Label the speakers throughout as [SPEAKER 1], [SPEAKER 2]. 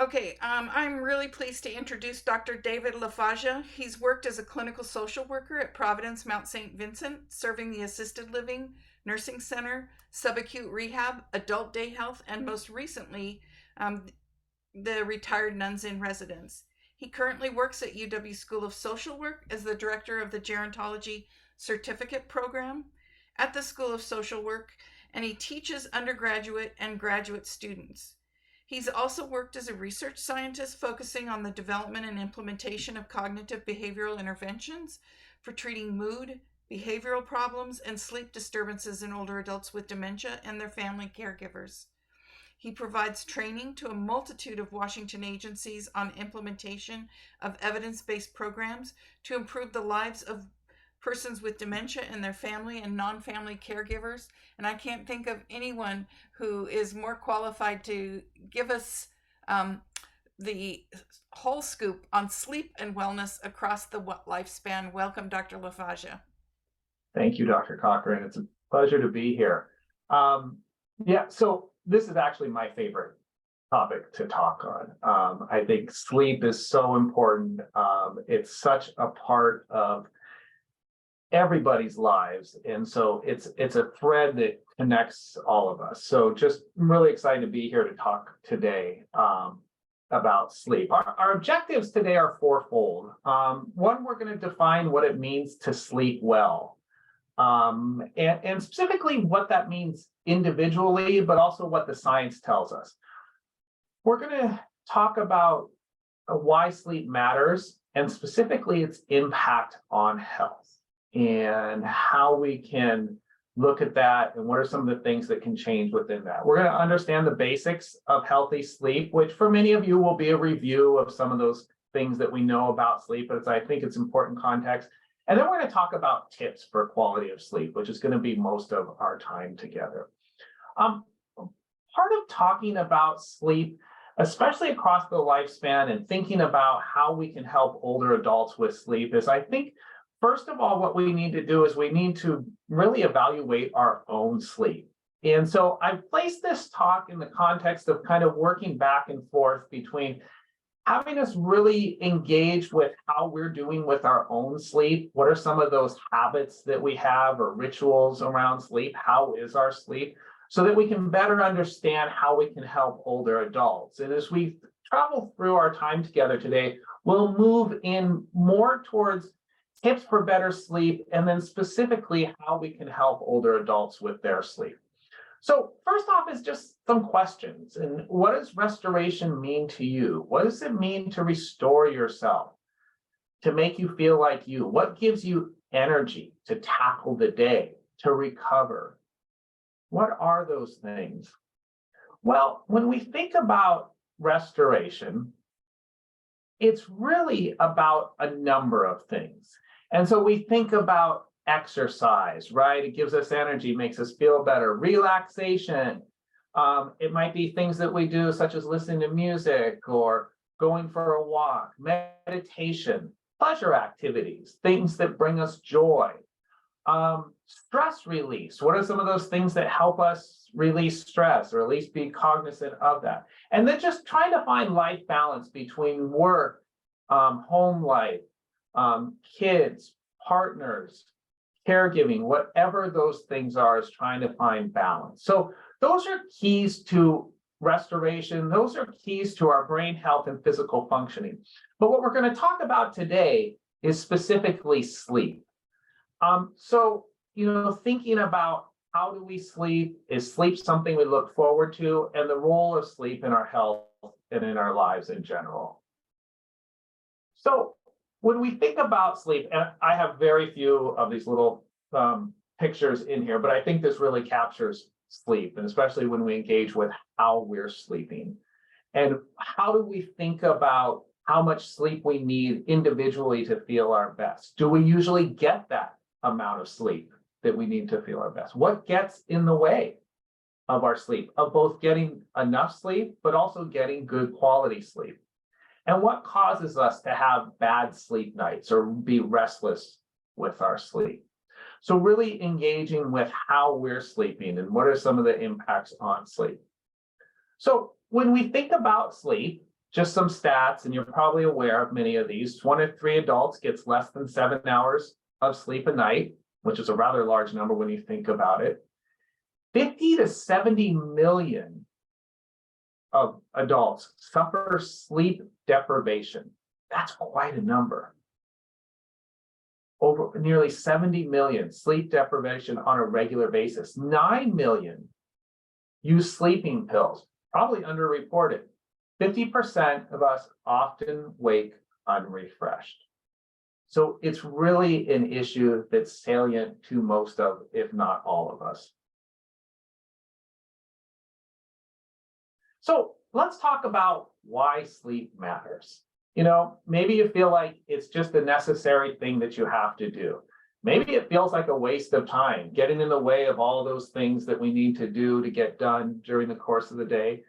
[SPEAKER 1] Okay, I'm really pleased to introduce Dr. David LaFazia. He's worked as a clinical social worker at Providence Mount St. Vincent, serving the assisted living, nursing center, subacute rehab, adult day health, and most recently, um, the retired nuns in residence. He currently works at UW School of Social Work as the director of the Gerontology Certificate Program at the School of Social Work, and he teaches undergraduate and graduate students. He's also worked as a research scientist focusing on the development and implementation of cognitive behavioral interventions for treating mood, behavioral problems, and sleep disturbances in older adults with dementia and their family caregivers. He provides training to a multitude of Washington agencies on implementation of evidence-based programs to improve the lives of persons with dementia and their family and non-family caregivers. And I can't think of anyone who is more qualified to give us the whole scoop on sleep and wellness across the lifespan. Welcome, Dr. LaFazia.
[SPEAKER 2] Thank you, Dr. Cochran. It's a pleasure to be here. Yeah, so this is actually my favorite topic to talk on. I think sleep is so important. It's such a part of everybody's lives, and so it's a thread that connects all of us. So just really excited to be here to talk today about sleep. Our objectives today are fourfold. One, we're going to define what it means to sleep well, and specifically what that means individually, but also what the science tells us. We're going to talk about why sleep matters, and specifically its impact on health, and how we can look at that and what are some of the things that can change within that. We're going to understand the basics of healthy sleep, which for many of you will be a review of some of those things that we know about sleep, but I think it's important context. And then we're going to talk about tips for quality of sleep, which is going to be most of our time together. Part of talking about sleep, especially across the lifespan and thinking about how we can help older adults with sleep, is I think first of all, what we need to do is we need to really evaluate our own sleep. And so I've placed this talk in the context of kind of working back and forth between having us really engage with how we're doing with our own sleep. What are some of those habits that we have or rituals around sleep? How is our sleep? So that we can better understand how we can help older adults. And as we travel through our time together today, we'll move in more towards tips for better sleep, and then specifically how we can help older adults with their sleep. So first off is just some questions. And what does restoration mean to you? What does it mean to restore yourself, to make you feel like you? What gives you energy to tackle the day, to recover? What are those things? Well, when we think about restoration, it's really about a number of things. And so we think about exercise, right? It gives us energy, makes us feel better. Relaxation. It might be things that we do, such as listening to music or going for a walk. Meditation, pleasure activities, things that bring us joy. Stress release. What are some of those things that help us release stress, or at least be cognizant of that? And then just trying to find life balance between work, home life, kids, partners, caregiving, whatever those things are, is trying to find balance. So those are keys to restoration. Those are keys to our brain health and physical functioning. But what we're going to talk about today is specifically sleep. So, thinking about how do we sleep? Is sleep something we look forward to? And the role of sleep in our health and in our lives in general. So when we think about sleep, and I have very few of these little pictures in here, but I think this really captures sleep, and especially when we engage with how we're sleeping. And how do we think about how much sleep we need individually to feel our best? Do we usually get that amount of sleep that we need to feel our best? What gets in the way of our sleep, of both getting enough sleep, but also getting good quality sleep? And what causes us to have bad sleep nights or be restless with our sleep? So really engaging with how we're sleeping and what are some of the impacts on sleep. So when we think about sleep, just some stats, and you're probably aware of many of these. 1 in 3 adults gets less than 7 hours of sleep a night, which is a rather large number when you think about it. 50 to 70 million of adults suffer sleep deprivation. That's quite a number. Over nearly 70 million sleep deprivation on a regular basis. 9 million use sleeping pills, probably underreported. 50% of us often wake unrefreshed. So it's really an issue that's salient to most of, if not all of us. So let's talk about why sleep matters. You know, maybe you feel like it's just a necessary thing that you have to do. Maybe it feels like a waste of time, getting in the way of all those things that we need to do to get done during the course of the day.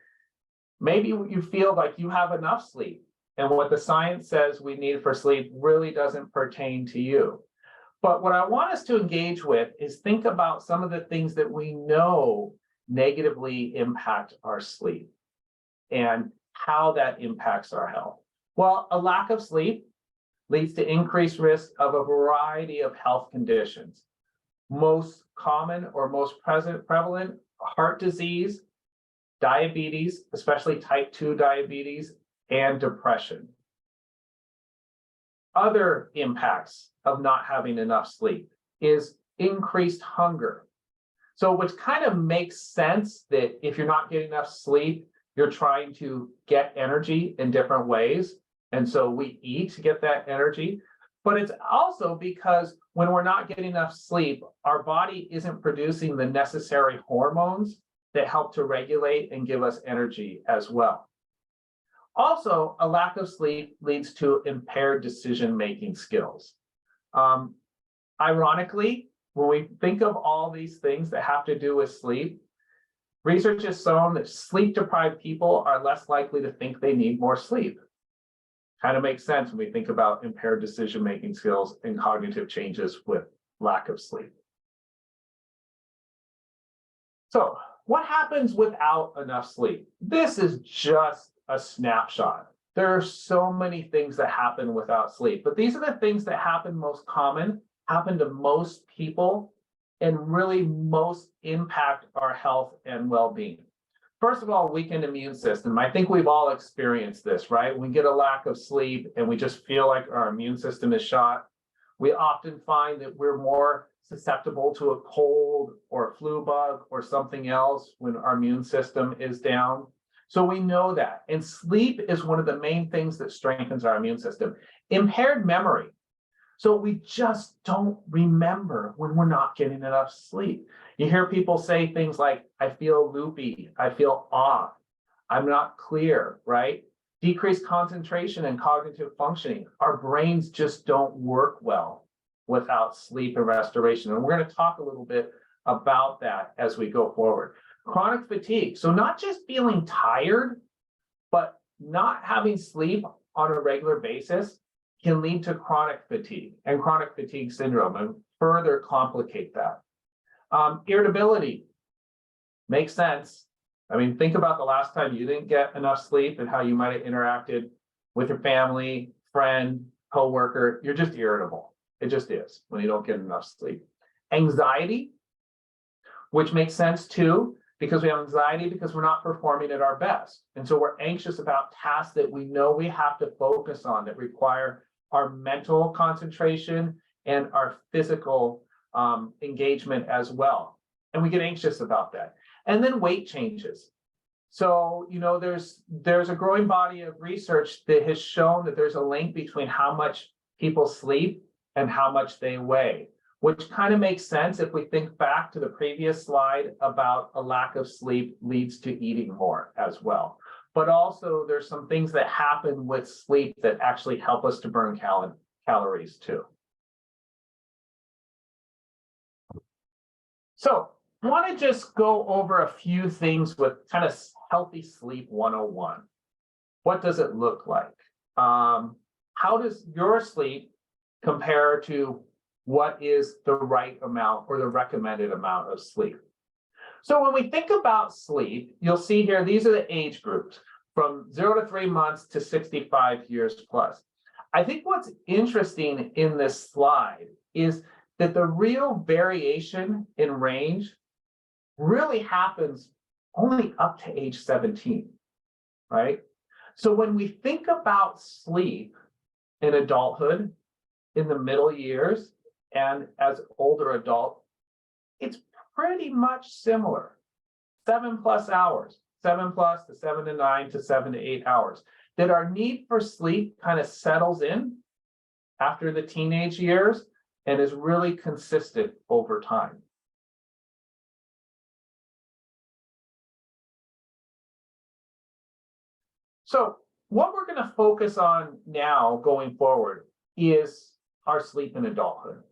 [SPEAKER 2] Maybe you feel like you have enough sleep, and what the science says we need for sleep really doesn't pertain to you. But what I want us to engage with is think about some of the things that we know negatively impact our sleep and how that impacts our health. Well, a lack of sleep leads to increased risk of a variety of health conditions. Most common or most prevalent, heart disease, diabetes, especially type 2 diabetes, and depression. Other impacts of not having enough sleep is increased hunger. So which kind of makes sense that if you're not getting enough sleep, you're trying to get energy in different ways. And so we eat to get that energy. But it's also because when we're not getting enough sleep, our body isn't producing the necessary hormones that help to regulate and give us energy as well. Also, a lack of sleep leads to impaired decision-making skills. Ironically, when we think of all these things that have to do with sleep, research has shown that sleep-deprived people are less likely to think they need more sleep. Kind of makes sense when we think about impaired decision-making skills and cognitive changes with lack of sleep. So, what happens without enough sleep? This is just a snapshot. There are so many things that happen without sleep, but these are the things that happen most common, happen to most people, and really most impact our health and well-being. First of all, weakened immune system. I think we've all experienced this, right? We get a lack of sleep and we just feel like our immune system is shot. We often find that we're more susceptible to a cold or a flu bug or something else when our immune system is down. So we know that. And sleep is one of the main things that strengthens our immune system. Impaired memory. So we just don't remember when we're not getting enough sleep. You hear people say things like, I feel loopy, I feel off, I'm not clear, right? Decreased concentration and cognitive functioning. Our brains just don't work well without sleep and restoration. And we're going to talk a little bit about that as we go forward. Chronic fatigue. So not just feeling tired, but not having sleep on a regular basis can lead to chronic fatigue and chronic fatigue syndrome and further complicate that. Irritability makes sense. I mean, think about the last time you didn't get enough sleep and how you might have interacted with your family, friend, coworker. You're just irritable. It just is when you don't get enough sleep. Anxiety, which makes sense too, because we have anxiety because we're not performing at our best. And so we're anxious about tasks that we know we have to focus on that require our mental concentration and our physical engagement as well. And we get anxious about that. And then weight changes. So, you know, there's a growing body of research that has shown that there's a link between how much people sleep and how much they weigh, which kind of makes sense if we think back to the previous slide about a lack of sleep leads to eating more as well. But also there's some things that happen with sleep that actually help us to burn calories too. So I want to just go over a few things with kind of healthy sleep 101. What does it look like? How does your sleep compare to what is the right amount or the recommended amount of sleep? So when we think about sleep, you'll see here, these are the age groups. from 0 to 3 months to 65 years plus. I think what's interesting in this slide is that the real variation in range really happens only up to age 17, right? So when we think about sleep in adulthood, in the middle years, and as older adult, it's pretty much similar. 7+ hours, 7+ to 7 to 9 to 7 to 8 hours. That our need for sleep kind of settles in after the teenage years and is really consistent over time. So what we're going to focus on now going forward is our sleep in adulthood,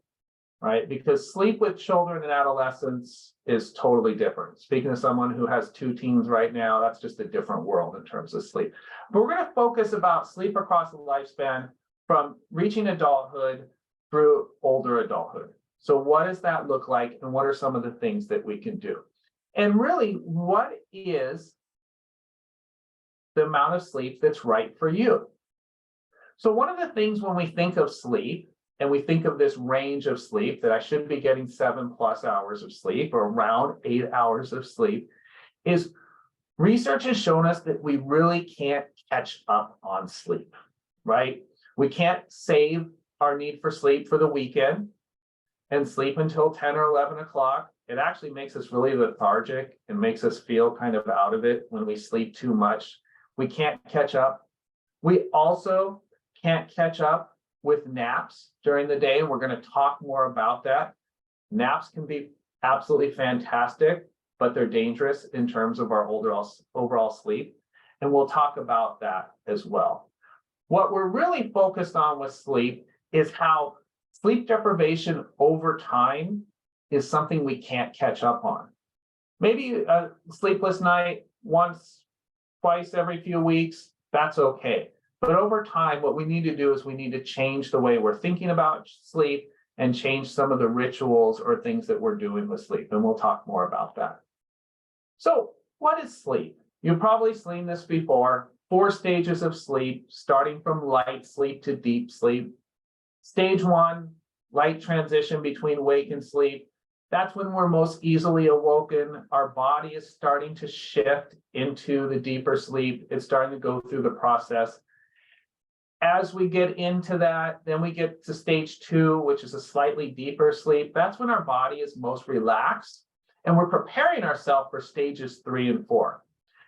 [SPEAKER 2] right? Because sleep with children and adolescents is totally different. Speaking to someone who has 2 teens right now, that's just a different world in terms of sleep. But we're going to focus about sleep across the lifespan from reaching adulthood through older adulthood. So what does that look like, and what are some of the things that we can do? And really, what is the amount of sleep that's right for you? So one of the things when we think of sleep, and we think of this range of sleep, that I should be getting 7+ hours of sleep or around 8 hours of sleep, is research has shown us that we really can't catch up on sleep, right? We can't save our need for sleep for the weekend and sleep until 10 or 11 o'clock. It actually makes us really lethargic and makes us feel kind of out of it when we sleep too much. We can't catch up. We also can't catch up with naps during the day. We're going to talk more about that. Naps can be absolutely fantastic, but they're dangerous in terms of our overall sleep. And we'll talk about that as well. What we're really focused on with sleep is how sleep deprivation over time is something we can't catch up on. Maybe a sleepless night once, twice every few weeks, that's okay. But over time, what we need to do is we need to change the way we're thinking about sleep and change some of the rituals or things that we're doing with sleep. And we'll talk more about that. So what is sleep? You've probably seen this before. 4 stages of sleep, starting from light sleep to deep sleep. Stage 1, light transition between wake and sleep. That's when we're most easily awoken. Our body is starting to shift into the deeper sleep. It's starting to go through the process. As we get into that, then we get to stage 2, which is a slightly deeper sleep. That's when our body is most relaxed, and we're preparing ourselves for stages 3 and 4.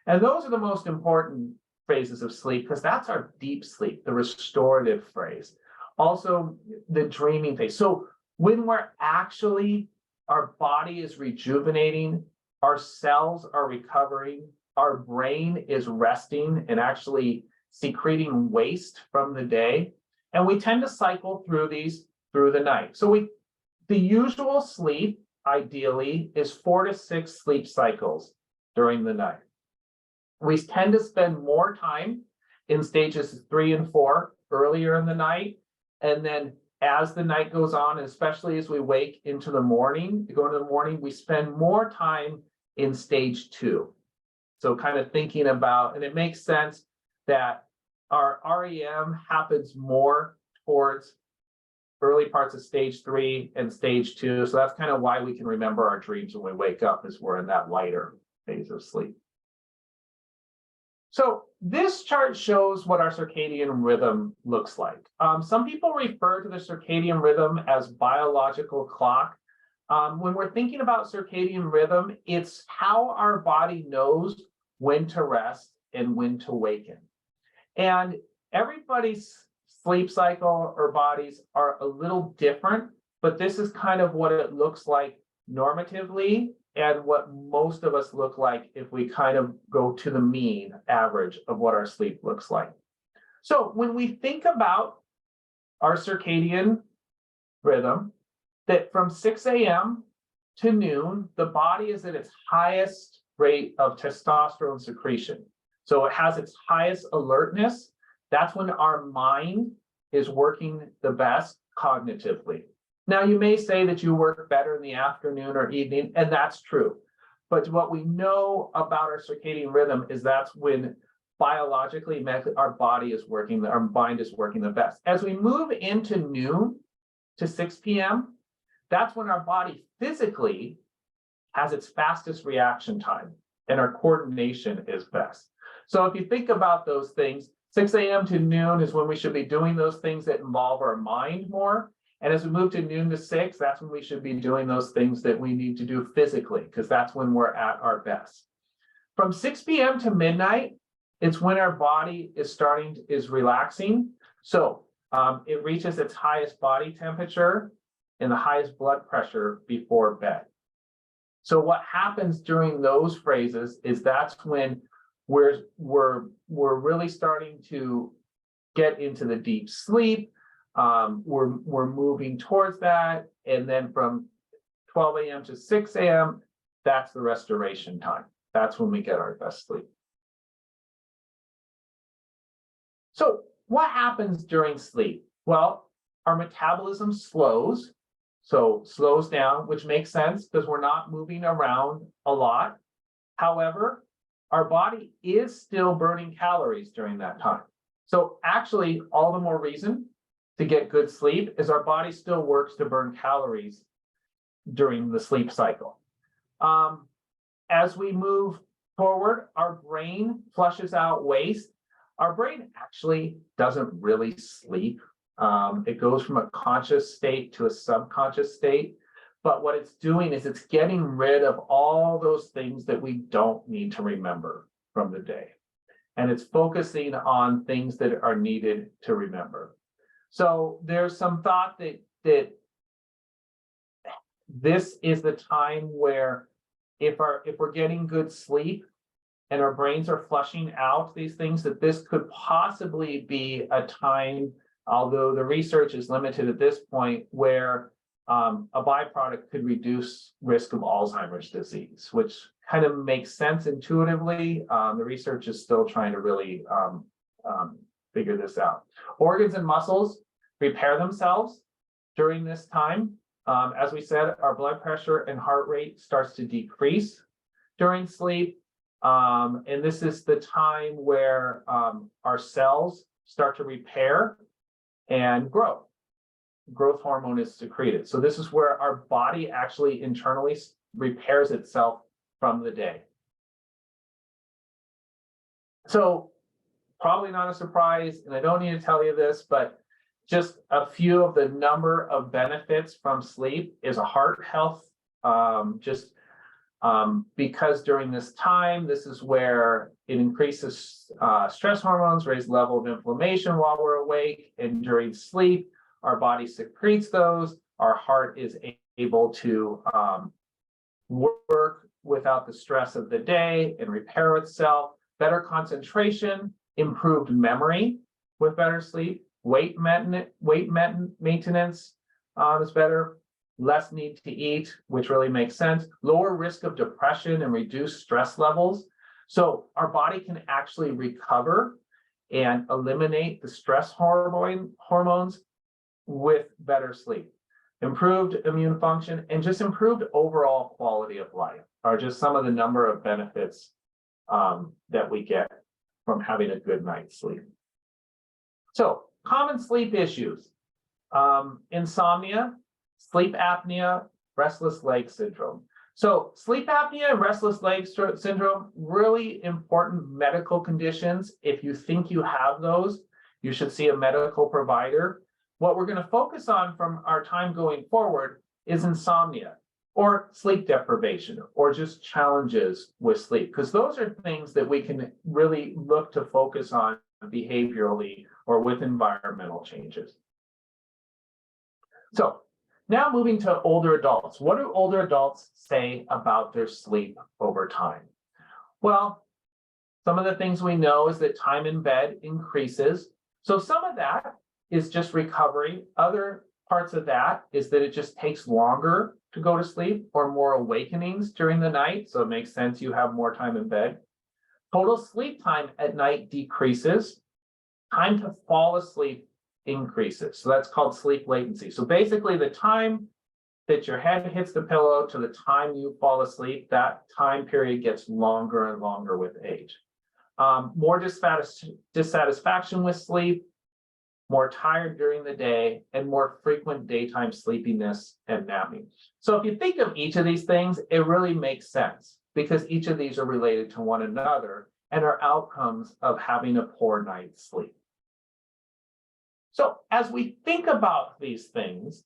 [SPEAKER 2] And those are the most important phases of sleep, because that's our deep sleep, the restorative phase. Also, the dreaming phase. So when we're actually, our body is rejuvenating, our cells are recovering, our brain is resting and actually secreting waste from the day. And we tend to cycle through these through the night. So the usual sleep, ideally, is 4 to 6 sleep cycles during the night. We tend to spend more time in stages 3 and 4 earlier in the night. And then as the night goes on, especially as we wake into the morning, we spend more time in stage 2. So kind of thinking about, and it makes sense that our REM happens more towards early parts of stage 3 and stage 2. So that's kind of why we can remember our dreams when we wake up, as we're in that lighter phase of sleep. So this chart shows what our circadian rhythm looks like. Some people refer to the circadian rhythm as biological clock. When we're thinking about circadian rhythm, it's how our body knows when to rest and when to waken. And everybody's sleep cycle or bodies are a little different, but this is kind of what it looks like normatively, and what most of us look like if we kind of go to the mean average of what our sleep looks like. So when we think about our circadian rhythm, that from 6 a.m. to noon, the body is at its highest rate of testosterone secretion. So it has its highest alertness. That's when our mind is working the best cognitively. Now, you may say that you work better in the afternoon or evening, and that's true. But what we know about our circadian rhythm is that's when biologically, our body is working, our mind is working the best. As we move into noon to 6 p.m., that's when our body physically has its fastest reaction time and our coordination is best. So if you think about those things, 6 a.m. to noon is when we should be doing those things that involve our mind more. And as we move to noon to 6, that's when we should be doing those things that we need to do physically, because that's when we're at our best. From 6 p.m. to midnight, it's when our body is relaxing. So it reaches its highest body temperature and the highest blood pressure before bed. So what happens during those phrases is that's when we're really starting to get into the deep sleep. We're moving towards that, and then from 12 a.m. to 6 a.m., that's the restoration time. That's when we get our best sleep. So what happens during sleep? Well, our metabolism slows down, which makes sense because we're not moving around a lot. However, our body is still burning calories during that time. So actually, all the more reason to get good sleep is our body still works to burn calories during the sleep cycle. As we move forward, our brain flushes out waste. Our brain actually doesn't really sleep. It goes from a conscious state to a subconscious state. But what it's doing is it's getting rid of all those things that we don't need to remember from the day. And it's focusing on things that are needed to remember. So there's some thought that this is the time where if we're getting good sleep and our brains are flushing out these things, that this could possibly be a time, although the research is limited at this point, where a byproduct could reduce risk of Alzheimer's disease, which kind of makes sense intuitively. The research is still trying to really figure this out. Organs and muscles repair themselves during this time. As we said, our blood pressure and heart rate starts to decrease during sleep. And this is the time where our cells start to repair and grow. Growth hormone is secreted. So this is where our body actually internally repairs itself from the day. So probably not a surprise, and I don't need to tell you this, but just a few of the number of benefits from sleep is a heart health, because during this time, this is where it increases stress hormones, raise the level of inflammation while we're awake, and during sleep, our body secretes those. Our heart is able to work without the stress of the day and repair itself. Better concentration, improved memory with better sleep. Weight maintenance is better. Less need to eat, which really makes sense. Lower risk of depression and reduced stress levels. So our body can actually recover and eliminate the stress hormones with better sleep. Improved immune function and just improved overall quality of life are just some of the number of benefits that we get from having a good night's sleep. So common sleep issues: insomnia, sleep apnea, restless leg syndrome. So sleep apnea and restless leg syndrome, really important medical conditions. If you think you have those, you should see a medical provider. What we're going to focus on from our time going forward is insomnia or sleep deprivation or just challenges with sleep, because those are things that we can really look to focus on behaviorally or with environmental changes. So now moving to older adults. What do older adults say about their sleep over time? Well, some of the things we know is that time in bed increases. So some of that is just recovery. Other parts of that is that it just takes longer to go to sleep or more awakenings during the night. So it makes sense you have more time in bed. Total sleep time at night decreases. Time to fall asleep increases. So that's called sleep latency. So basically the time that your head hits the pillow to the time you fall asleep, that time period gets longer and longer with age. more dissatisfaction with sleep, more tired during the day, and more frequent daytime sleepiness and napping. So if you think of each of these things, it really makes sense because each of these are related to one another and are outcomes of having a poor night's sleep. So as we think about these things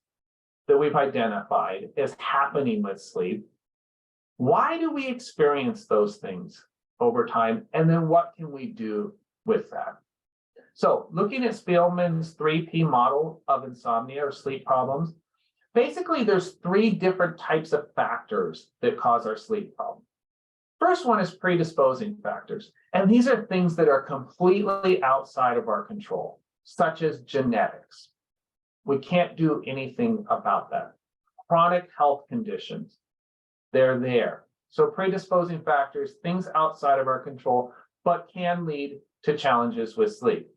[SPEAKER 2] that we've identified as happening with sleep, why do we experience those things over time? And then what can we do with that? So looking at Spielman's 3P model of insomnia or sleep problems, basically there's 3 different types of factors that cause our sleep problem. First one is predisposing factors. And these are things that are completely outside of our control, such as genetics. We can't do anything about that. Chronic health conditions, they're there. So predisposing factors, things outside of our control, but can lead to challenges with sleep.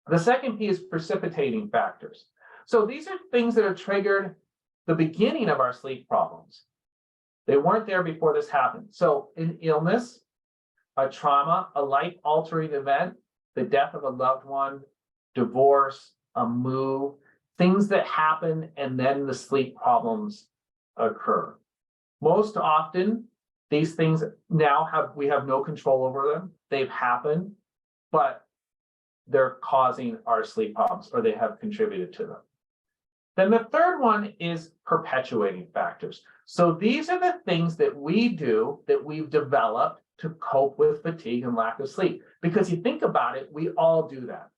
[SPEAKER 2] The second P is precipitating factors. So these are things that are triggered the beginning of our sleep problems. They weren't there before this happened. So an illness, a trauma, a life-altering event, the death of a loved one, divorce, a move, things that happen and then the sleep problems occur. Most often, these things now we have no control over them. They've happened, but they're causing our sleep problems or they have contributed to them. Then the third one is perpetuating factors. So these are the things that we do that we've developed to cope with fatigue and lack of sleep. Because you think about it, we all do that.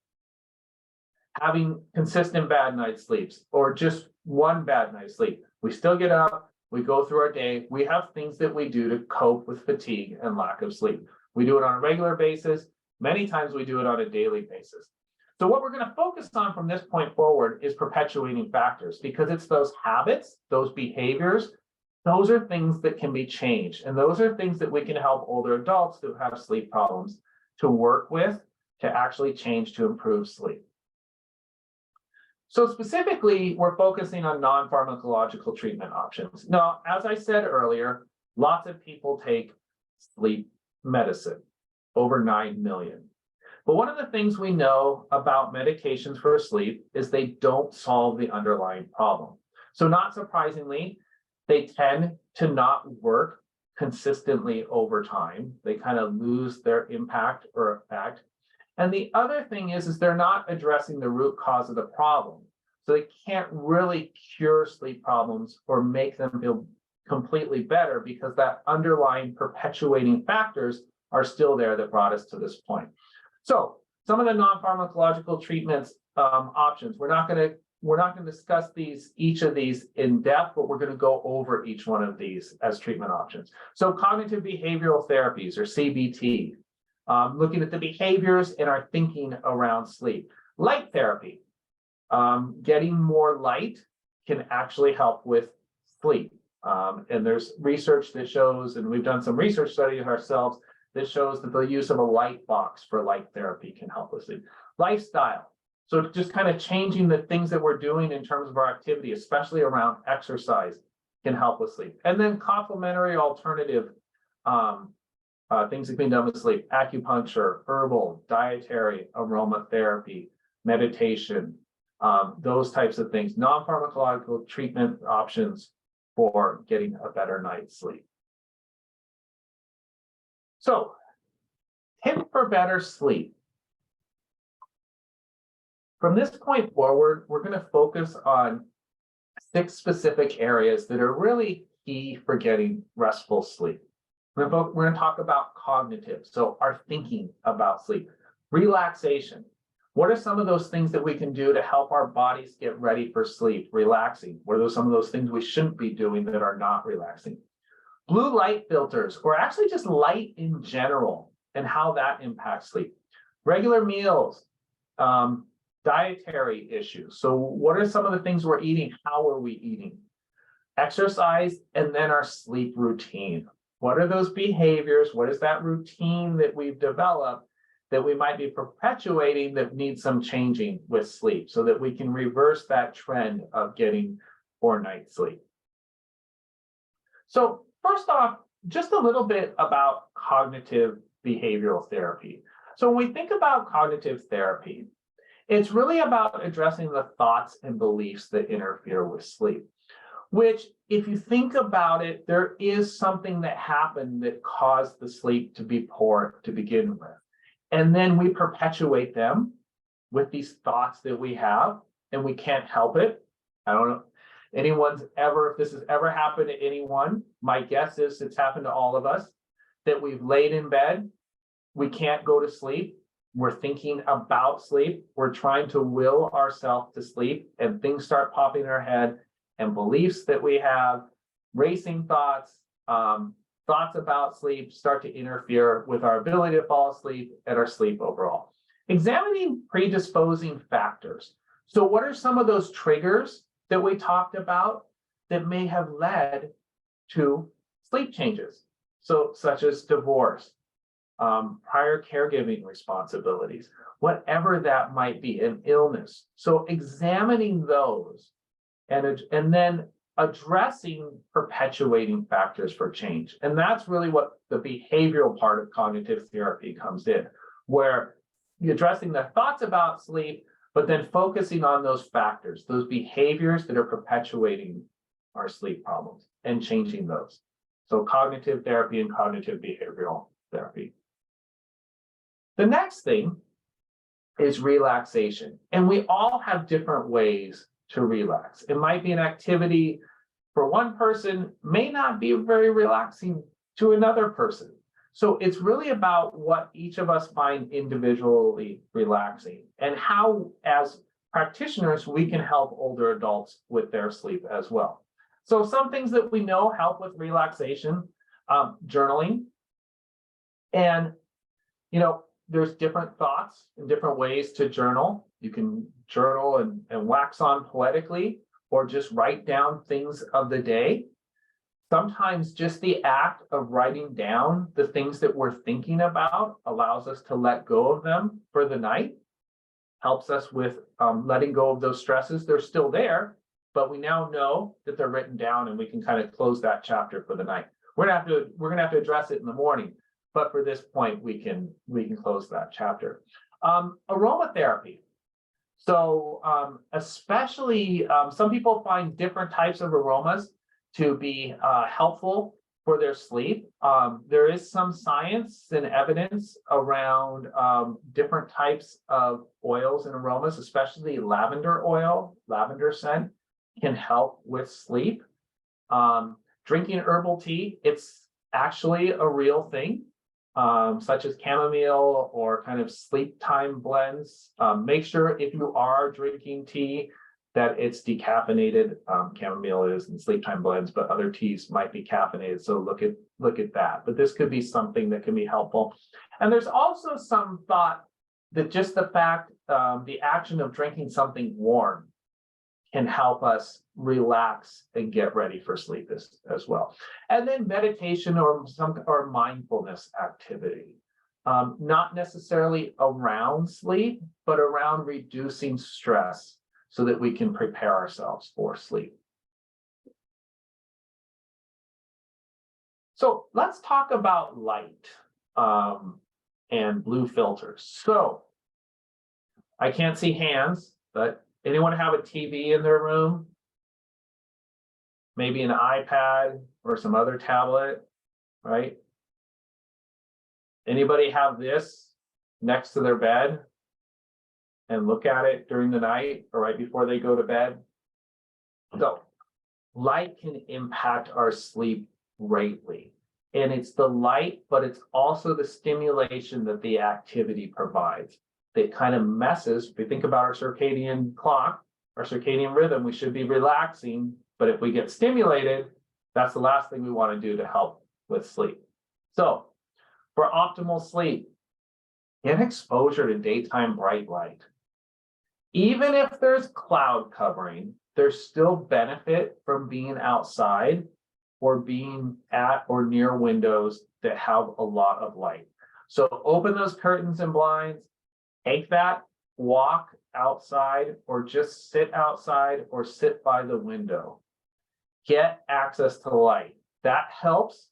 [SPEAKER 2] Having consistent bad night sleeps or just one bad night's sleep. We still get up, we go through our day, we have things that we do to cope with fatigue and lack of sleep. We do it on a regular basis. Many times we do it on a daily basis. So what we're going to focus on from this point forward is perpetuating factors because it's those habits, those behaviors, those are things that can be changed. And those are things that we can help older adults who have sleep problems to work with to actually change to improve sleep. So specifically, we're focusing on non-pharmacological treatment options. Now, as I said earlier, lots of people take sleep medicine, over 9 million. But one of the things we know about medications for sleep is they don't solve the underlying problem. So not surprisingly, they tend to not work consistently over time. They kind of lose their impact or effect. And the other thing is they're not addressing the root cause of the problem. So they can't really cure sleep problems or make them feel completely better because that underlying perpetuating factors are still there that brought us to this point. So some of the non-pharmacological treatments options, we're not going to discuss each of these in depth, but we're going to go over each one of these as treatment options. So cognitive behavioral therapies or CBT, looking at the behaviors and our thinking around sleep. Light therapy, getting more light can actually help with sleep. And there's research that shows, and we've done some research studies ourselves, that shows that the use of a light box for light therapy can help with sleep. Lifestyle. So just kind of changing the things that we're doing in terms of our activity, especially around exercise, can help with sleep. And then complementary alternative things that can be done with sleep: acupuncture, herbal, dietary, aromatherapy, meditation, those types of things, non-pharmacological treatment options for getting a better night's sleep. So, tip for better sleep. From this point forward, we're going to focus on 6 specific areas that are really key for getting restful sleep. We're going to talk about cognitive, so our thinking about sleep. Relaxation. What are some of those things that we can do to help our bodies get ready for sleep, relaxing? What are some of those things we shouldn't be doing that are not relaxing? Blue light filters, or actually just light in general, and how that impacts sleep. Regular meals, dietary issues. So what are some of the things we're eating? How are we eating? Exercise, and then our sleep routine. What are those behaviors? What is that routine that we've developed that we might be perpetuating that needs some changing with sleep so that we can reverse that trend of getting poor night's sleep? So first off, just a little bit about cognitive behavioral therapy. So when we think about cognitive therapy, it's really about addressing the thoughts and beliefs that interfere with sleep, which, if you think about it, there is something that happened that caused the sleep to be poor to begin with. And then we perpetuate them with these thoughts that we have, and we can't help it. I don't know if this has ever happened to anyone, my guess is it's happened to all of us, that we've laid in bed, we can't go to sleep, we're thinking about sleep, we're trying to will ourselves to sleep, and things start popping in our head, and beliefs that we have, racing thoughts, thoughts about sleep start to interfere with our ability to fall asleep and our sleep overall. Examining predisposing factors. So what are some of those triggers that we talked about that may have led to sleep changes? So such as divorce, prior caregiving responsibilities, whatever that might be, an illness. So examining those and then addressing perpetuating factors for change. And that's really what the behavioral part of cognitive therapy comes in, where you're addressing the thoughts about sleep, but then focusing on those factors, those behaviors that are perpetuating our sleep problems and changing those. So cognitive therapy and cognitive behavioral therapy. The next thing is relaxation. And we all have different ways to relax. It might be an activity for one person, may not be very relaxing to another person. So it's really about what each of us find individually relaxing and how, as practitioners, we can help older adults with their sleep as well. So some things that we know help with relaxation, journaling. And, there's different thoughts and different ways to journal. You can journal and wax on poetically, or just write down things of the day. Sometimes just the act of writing down the things that we're thinking about allows us to let go of them for the night, helps us with letting go of those stresses. They're still there, but we now know that they're written down, and we can kind of close that chapter for the night. We're gonna have to address it in the morning, but for this point, we can close that chapter. Aromatherapy. So especially some people find different types of aromas to be helpful for their sleep. There is some science and evidence around different types of oils and aromas, especially lavender oil, lavender scent can help with sleep. Drinking herbal tea, it's actually a real thing. Such as chamomile or kind of sleep time blends. Make sure if you are drinking tea that it's decaffeinated. Chamomile is in sleep time blends, but other teas might be caffeinated. So look at that. But this could be something that can be helpful. And there's also some thought that just the fact, the action of drinking something warm can help us relax and get ready for sleep as well. And then meditation or mindfulness activity, not necessarily around sleep, but around reducing stress so that we can prepare ourselves for sleep. So let's talk about light and blue filters. So I can't see hands, but anyone have a TV in their room? Maybe an iPad or some other tablet, right? Anybody have this next to their bed and look at it during the night or right before they go to bed? So light can impact our sleep greatly. And it's the light, but it's also the stimulation that the activity provides that kind of messes. If we think about our circadian clock, our circadian rhythm, we should be relaxing. But if we get stimulated, that's the last thing we want to do to help with sleep. So for optimal sleep, get exposure to daytime bright light. Even if there's cloud covering, there's still benefit from being outside or being at or near windows that have a lot of light. So open those curtains and blinds, take that walk outside or just sit outside or sit by the window. Get access to light. That helps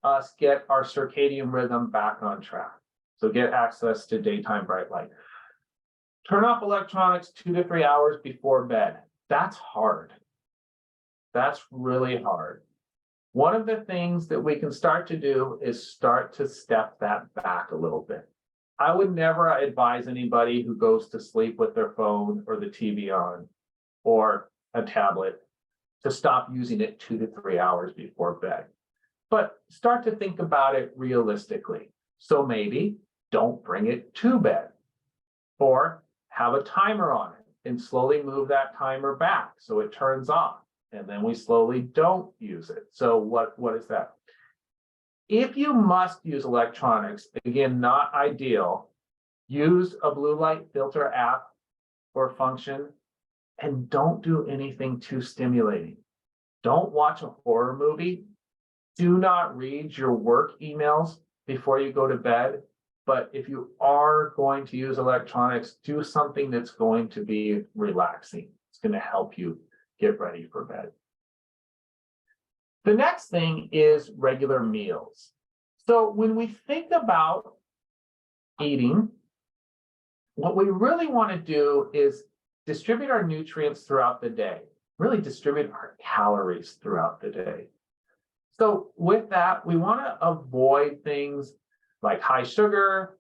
[SPEAKER 2] us get our circadian rhythm back on track. So get access to daytime bright light. Turn off electronics 2 to 3 hours before bed. That's hard. That's really hard. One of the things that we can start to do is start to step that back a little bit. I would never advise anybody who goes to sleep with their phone or the TV on or a tablet to stop using it 2 to 3 hours before bed. But start to think about it realistically. So maybe don't bring it to bed, or have a timer on it and slowly move that timer back so it turns off. And then we slowly don't use it. So what is that? If you must use electronics, again, not ideal, use a blue light filter app or function, and don't do anything too stimulating. Don't watch a horror movie. Do not read your work emails before you go to bed. But if you are going to use electronics, do something that's going to be relaxing. It's going to help you get ready for bed. The next thing is regular meals. So when we think about eating, what we really want to do is distribute our nutrients throughout the day, really distribute our calories throughout the day. So with that, we want to avoid things like high sugar,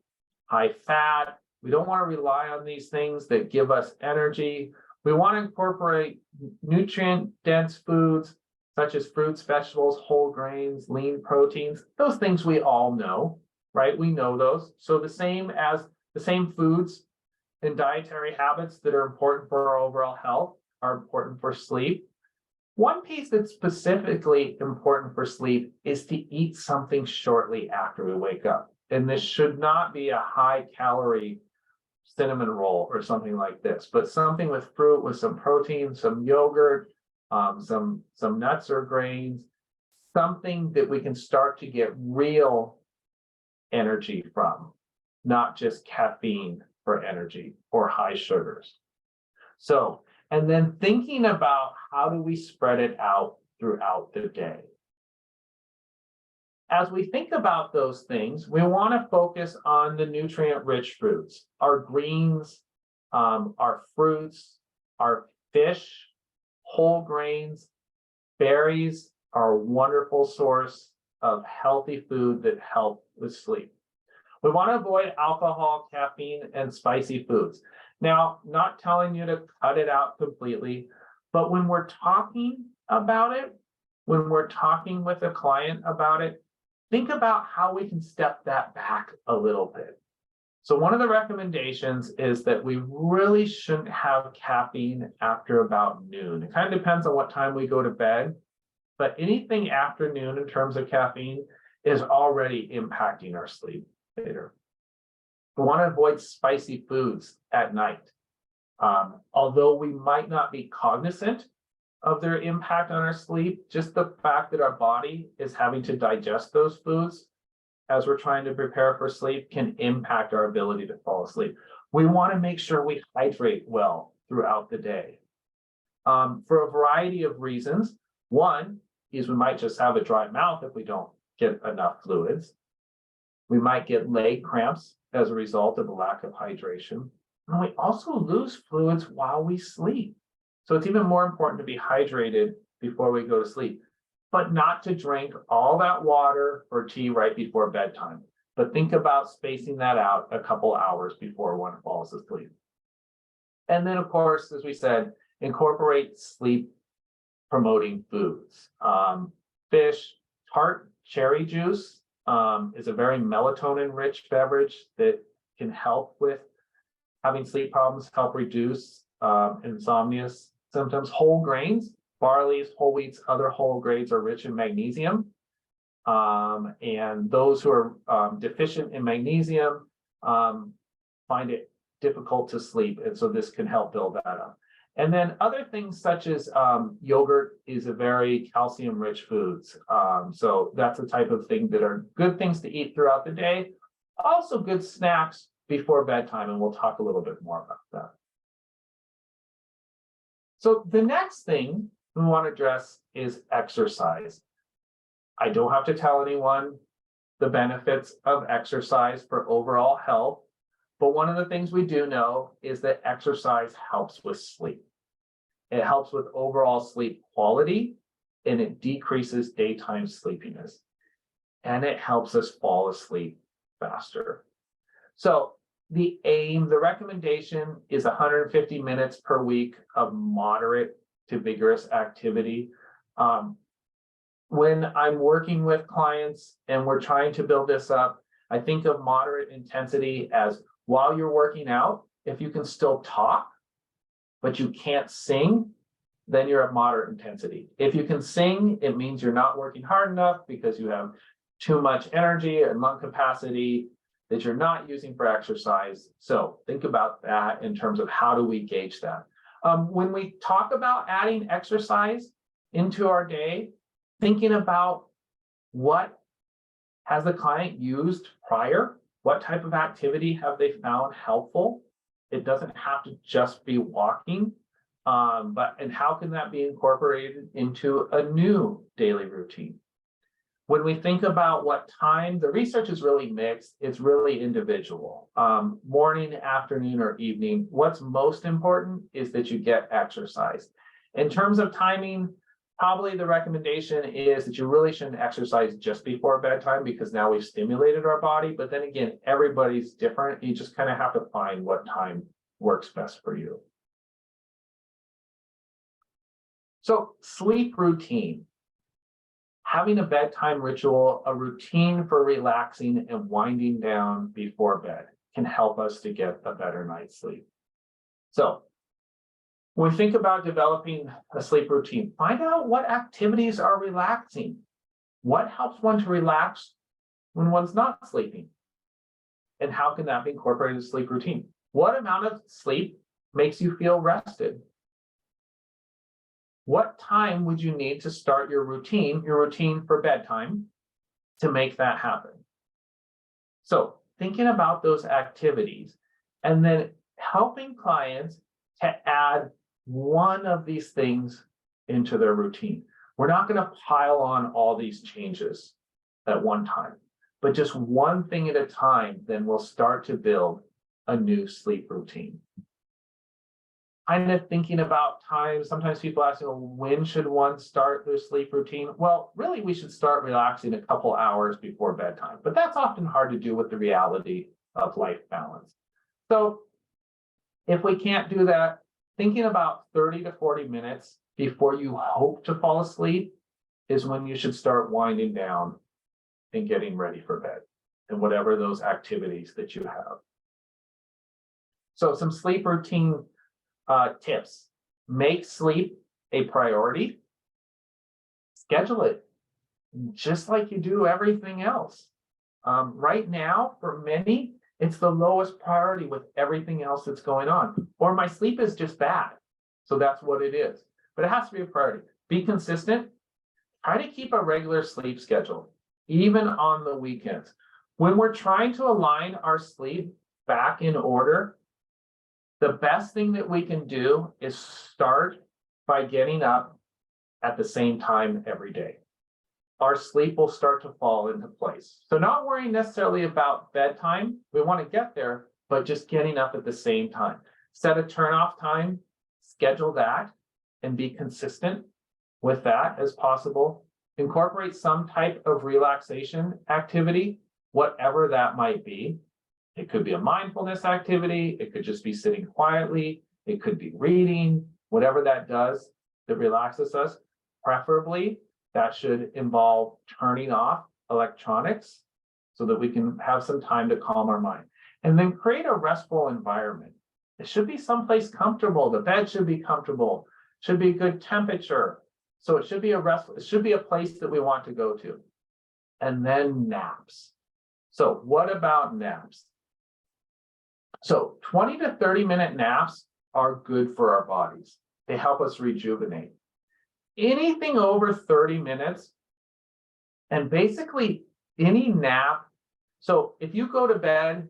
[SPEAKER 2] high fat. We don't want to rely on these things that give us energy. We want to incorporate nutrient-dense foods such as fruits, vegetables, whole grains, lean proteins. Those things we all know, right? We know those. So the same foods and dietary habits that are important for our overall health are important for sleep. One piece that's specifically important for sleep is to eat something shortly after we wake up. And this should not be a high calorie cinnamon roll or something like this, but something with fruit, with some protein, some yogurt, some nuts or grains, something that we can start to get real energy from, not just caffeine for energy or high sugars. So, and then thinking about how do we spread it out throughout the day. As we think about those things, we want to focus on the nutrient-rich foods, our greens, our fruits, our fish, whole grains, berries are a wonderful source of healthy food that help with sleep. We want to avoid alcohol, caffeine, and spicy foods. Now, not telling you to cut it out completely, but when we're talking about it, when we're talking with a client about it, think about how we can step that back a little bit. So one of the recommendations is that we really shouldn't have caffeine after about noon. It kind of depends on what time we go to bed, but anything after noon in terms of caffeine is already impacting our sleep later. We want to avoid spicy foods at night. Although we might not be cognizant of their impact on our sleep, just the fact that our body is having to digest those foods as we're trying to prepare for sleep can impact our ability to fall asleep. We want to make sure we hydrate well throughout the day for a variety of reasons. One is we might just have a dry mouth if we don't get enough fluids. We might get leg cramps as a result of a lack of hydration. And we also lose fluids while we sleep. So it's even more important to be hydrated before we go to sleep, but not to drink all that water or tea right before bedtime. But think about spacing that out a couple hours before one falls asleep. And then, of course, as we said, incorporate sleep promoting foods. Fish, tart cherry juice is a very melatonin-rich beverage that can help with having sleep problems, help reduce insomnia symptoms. Whole grains, barley, whole wheats, other whole grains are rich in magnesium. And those who are deficient in magnesium find it difficult to sleep. And so this can help build that up. And then other things such as yogurt is a very calcium-rich foods. So that's a type of thing that are good things to eat throughout the day. Also good snacks before bedtime, and we'll talk a little bit more about that. So the next thing we want to address is exercise. I don't have to tell anyone the benefits of exercise for overall health. But one of the things we do know is that exercise helps with sleep. It helps with overall sleep quality, and it decreases daytime sleepiness. And it helps us fall asleep faster. So the recommendation is 150 minutes per week of moderate to vigorous activity. When I'm working with clients and we're trying to build this up, I think of moderate intensity as while you're working out, if you can still talk, but you can't sing, then you're at moderate intensity. If you can sing, it means you're not working hard enough because you have too much energy and lung capacity that you're not using for exercise. So think about that in terms of how do we gauge that. When we talk about adding exercise into our day, thinking about what has the client used prior, what type of activity have they found helpful? It doesn't have to just be walking, and how can that be incorporated into a new daily routine? When we think about what time, the research is really mixed. It's really individual. Morning, afternoon, or evening. What's most important is that you get exercise. In terms of timing, probably the recommendation is that you really shouldn't exercise just before bedtime because now we've stimulated our body. But then again, everybody's different. You just kind of have to find what time works best for you. So sleep routine. Having a bedtime ritual, a routine for relaxing and winding down before bed can help us to get a better night's sleep. So when we think about developing a sleep routine, find out what activities are relaxing. What helps one to relax when one's not sleeping? And how can that be incorporated into sleep routine? What amount of sleep makes you feel rested? What time would you need to start your routine for bedtime, to make that happen? So thinking about those activities and then helping clients to add one of these things into their routine. We're not going to pile on all these changes at one time, but just one thing at a time, then we'll start to build a new sleep routine. Kind of thinking about time. Sometimes people ask, when should one start their sleep routine? Well, really, we should start relaxing a couple hours before bedtime, but that's often hard to do with the reality of life balance. So if we can't do that, thinking about 30 to 40 minutes before you hope to fall asleep is when you should start winding down and getting ready for bed and whatever those activities that you have. So some sleep routine tips. Make sleep a priority. Schedule it just like you do everything else. Right now, for many, it's the lowest priority with everything else that's going on. Or my sleep is just bad. So that's what it is. But it has to be a priority. Be consistent. Try to keep a regular sleep schedule, even on the weekends. When we're trying to align our sleep back in order, the best thing that we can do is start by getting up at the same time every day. Our sleep will start to fall into place. So not worrying necessarily about bedtime. We want to get there, but just getting up at the same time. Set a turn-off time, schedule that, and be consistent with that as possible. Incorporate some type of relaxation activity, whatever that might be. It could be a mindfulness activity. It could just be sitting quietly. It could be reading, whatever that does that relaxes us. Preferably, that should involve turning off electronics so that we can have some time to calm our mind. And then create a restful environment. It should be someplace comfortable. The bed should be comfortable. Should be a good temperature. So it should be it should be a place that we want to go to. And then naps. So what about naps? So 20 to 30-minute naps are good for our bodies. They help us rejuvenate. Anything over 30 minutes, and basically any nap. So if you go to bed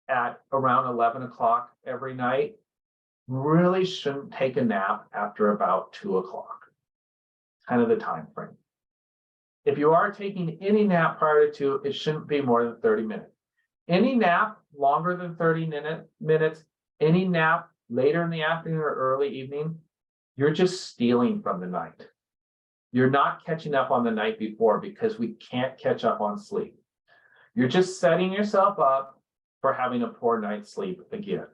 [SPEAKER 2] at around 11 o'clock every night, really shouldn't take a nap after about 2 o'clock. Kind of the time frame. If you are taking any nap prior to 2, it shouldn't be more than 30 minutes. Any nap longer than 30 minutes, any nap later in the afternoon or early evening, you're just stealing from the night. You're not catching up on the night before because we can't catch up on sleep. You're just setting yourself up for having a poor night's sleep again.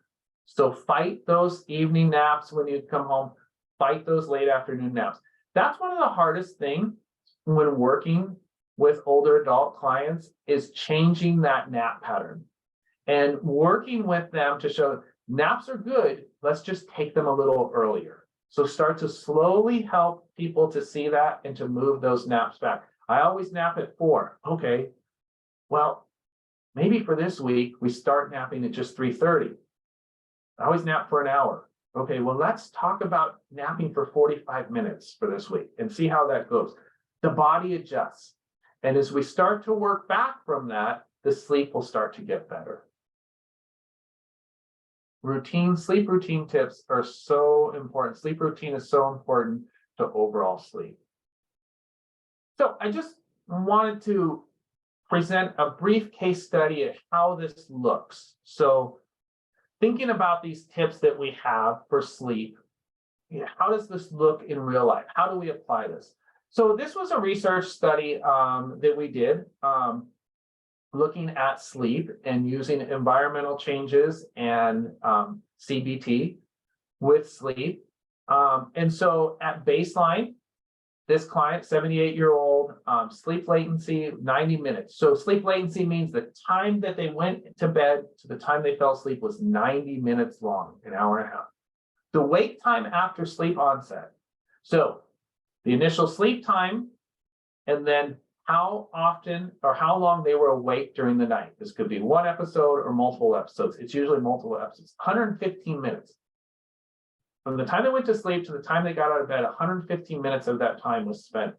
[SPEAKER 2] So fight those evening naps when you come home, fight those late afternoon naps. That's one of the hardest things when working with older adult clients is changing that nap pattern and working with them to show naps are good. Let's just take them a little earlier. So start to slowly help people to see that and to move those naps back. I always nap at 4. Okay, well, maybe for this week, we start napping at just 3:30. I always nap for an hour. Okay, well, let's talk about napping for 45 minutes for this week and see how that goes. The body adjusts. And as we start to work back from that, the sleep will start to get better. Sleep routine tips are so important. Sleep routine is so important to overall sleep. So I just wanted to present a brief case study of how this looks. So thinking about these tips that we have for sleep, how does this look in real life? How do we apply this? So this was a research study that we did looking at sleep and using environmental changes and CBT with sleep. And so at baseline, this client, 78-year-old, sleep latency, 90 minutes. So sleep latency means the time that they went to bed to the time they fell asleep was 90 minutes long, an hour and a half. The wake time after sleep onset. So the initial sleep time, and then how often or how long they were awake during the night. This could be one episode or multiple episodes. It's usually multiple episodes, 115 minutes. From the time they went to sleep to the time they got out of bed, 115 minutes of that time was spent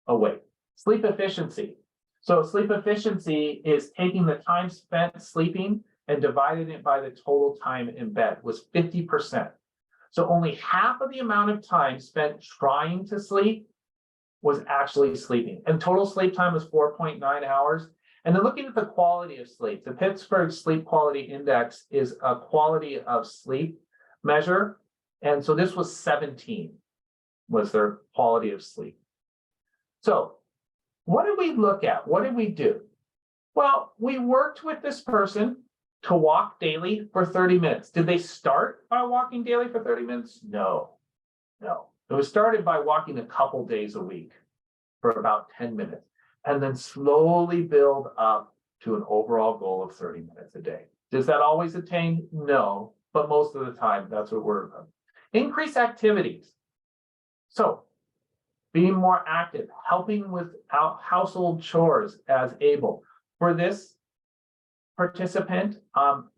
[SPEAKER 2] awake. Sleep efficiency. So sleep efficiency is taking the time spent sleeping and dividing it by the total time in bed was 50%. So only half of the amount of time spent trying to sleep was actually sleeping. And total sleep time was 4.9 hours. And then looking at the quality of sleep, the Pittsburgh Sleep Quality Index is a quality of sleep measure. And so this was 17, was their quality of sleep. So what did we look at? What did we do? Well, we worked with this person to walk daily for 30 minutes. Did they start by walking daily for 30 minutes? No. It was started by walking a couple days a week for about 10 minutes, and then slowly build up to an overall goal of 30 minutes a day. Does that always attain? No, but most of the time, that's what we're about. Increase activities. So being more active, helping with household chores as able. For this participant,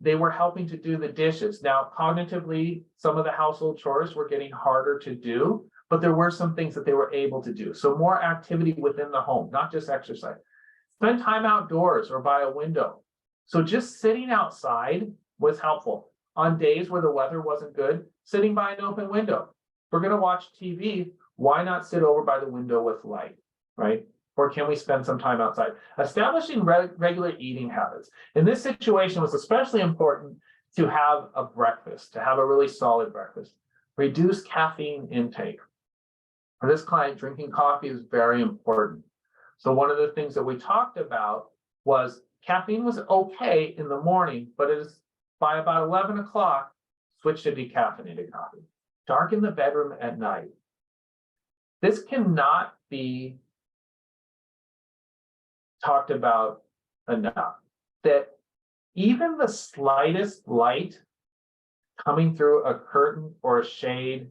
[SPEAKER 2] they were helping to do the dishes. Now, cognitively, some of the household chores were getting harder to do, but there were some things that they were able to do. So more activity within the home, not just exercise. Spend time outdoors or by a window. So just sitting outside was helpful. On days where the weather wasn't good, sitting by an open window. If we're going to watch TV, why not sit over by the window with light, right? Or can we spend some time outside? Establishing regular eating habits. In this situation, it was especially important to have a breakfast, to have a really solid breakfast. Reduce caffeine intake. For this client, drinking coffee is very important. So one of the things that we talked about was caffeine was okay in the morning, but it is by about 11 o'clock, switch to decaffeinated coffee. Darken the bedroom at night. This cannot be talked about enough, that even the slightest light coming through a curtain or a shade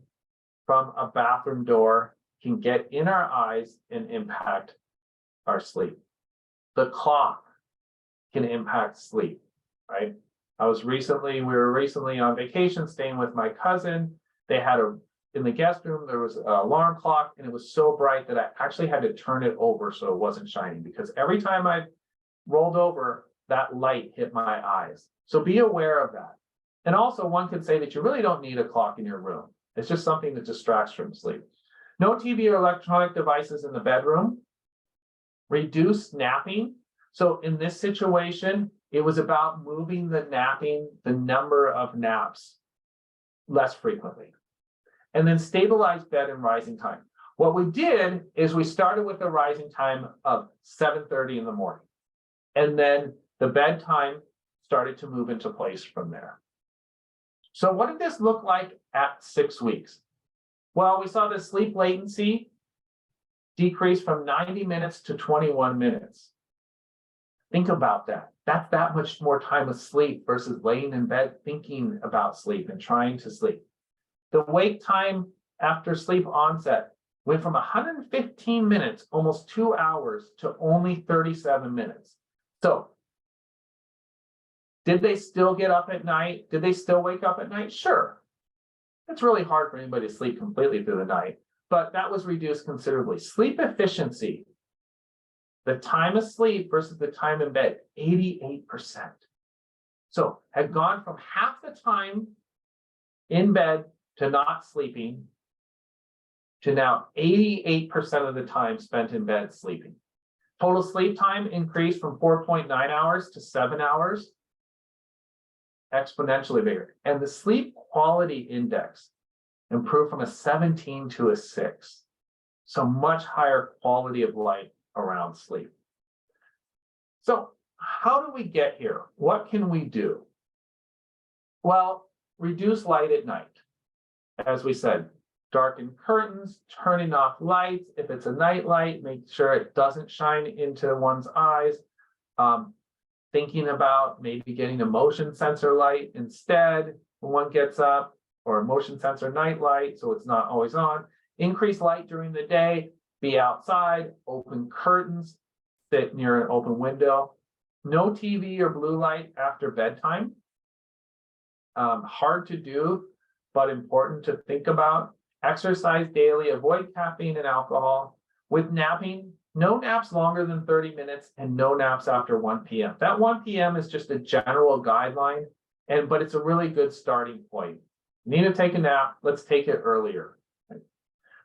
[SPEAKER 2] from a bathroom door can get in our eyes and impact our sleep. The clock can impact sleep, right? We were recently on vacation staying with my cousin. They had in the guest room, there was an alarm clock, and it was so bright that I actually had to turn it over so it wasn't shining, because every time I rolled over, that light hit my eyes. So be aware of that. And also, one could say that you really don't need a clock in your room. It's just something that distracts from sleep. No TV or electronic devices in the bedroom. Reduce napping. So in this situation, it was about moving the number of naps less frequently. And then stabilize bed and rising time. What we did is we started with a rising time of 7:30 in the morning. And then the bedtime started to move into place from there. So what did this look like at 6 weeks? Well, we saw the sleep latency decrease from 90 minutes to 21 minutes. Think about that. That's that much more time of sleep versus laying in bed thinking about sleep and trying to sleep. The wake time after sleep onset went from 115 minutes, almost 2 hours, to only 37 minutes. So, did they still get up at night? Did they still wake up at night? Sure. It's really hard for anybody to sleep completely through the night, but that was reduced considerably. Sleep efficiency, the time of sleep versus the time in bed, 88%. So, had gone from half the time in bed to not sleeping to now 88% of the time spent in bed sleeping. Total sleep time increased from 4.9 hours to 7 hours, exponentially bigger. And the sleep quality index improved from a 17 to a 6. So much higher quality of life around sleep. So how do we get here? What can we do? Well, reduce light at night. As we said, darken curtains, turning off lights. If it's a night light, make sure it doesn't shine into one's eyes. Thinking about maybe getting a motion sensor light instead when one gets up, or a motion sensor night light so it's not always on. Increase light during the day, be outside, open curtains, sit near an open window. No TV or blue light after bedtime. Hard to do, but important to think about. Exercise daily, avoid caffeine and alcohol. With napping, no naps longer than 30 minutes and no naps after 1 p.m. That 1 p.m. is just a general guideline, but it's a really good starting point. Need to take a nap, let's take it earlier.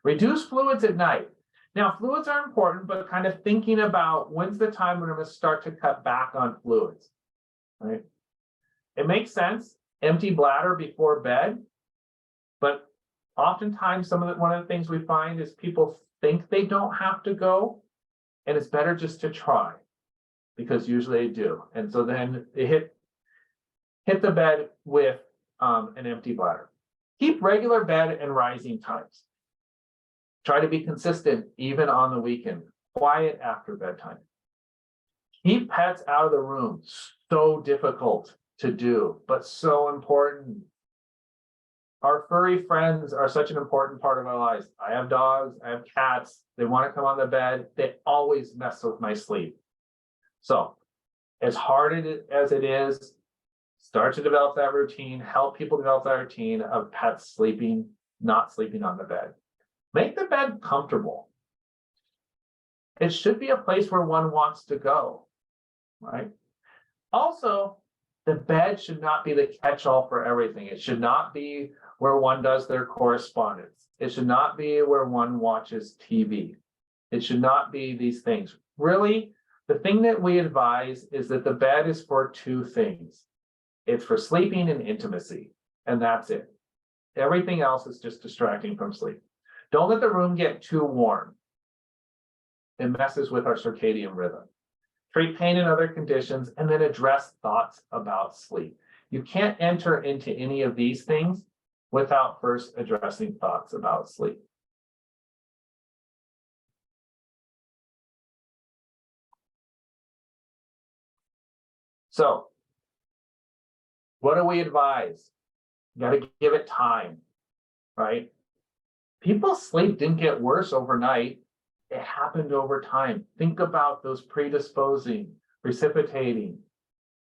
[SPEAKER 2] Reduce fluids at night. Now, fluids are important, but kind of thinking about when's the time when I'm going to start to cut back on fluids, right? It makes sense, empty bladder before bed, but oftentimes one of the things we find is people think they don't have to go, and it's better just to try, because usually they do. And so then they hit the bed with an empty bladder. Keep regular bed and rising times. Try to be consistent even on the weekend. Quiet after bedtime. Keep pets out of the room. So difficult to do, but so important. Our furry friends are such an important part of our lives. I have dogs, I have cats. They want to come on the bed. They always mess with my sleep. So, as hard as it is, start to develop that routine. Help people develop that routine of pets sleeping, not sleeping on the bed. Make the bed comfortable. It should be a place where one wants to go, right? Also, the bed should not be the catch-all for everything. It should not be where one does their correspondence. It should not be where one watches TV. It should not be these things. Really, the thing that we advise is that the bed is for two things. It's for sleeping and intimacy, and that's it. Everything else is just distracting from sleep. Don't let the room get too warm. It messes with our circadian rhythm. Treat pain and other conditions, and then address thoughts about sleep. You can't enter into any of these things without first addressing thoughts about sleep. So, what do we advise? You got to give it time, right? People's sleep didn't get worse overnight. It happened over time. Think about those predisposing, precipitating,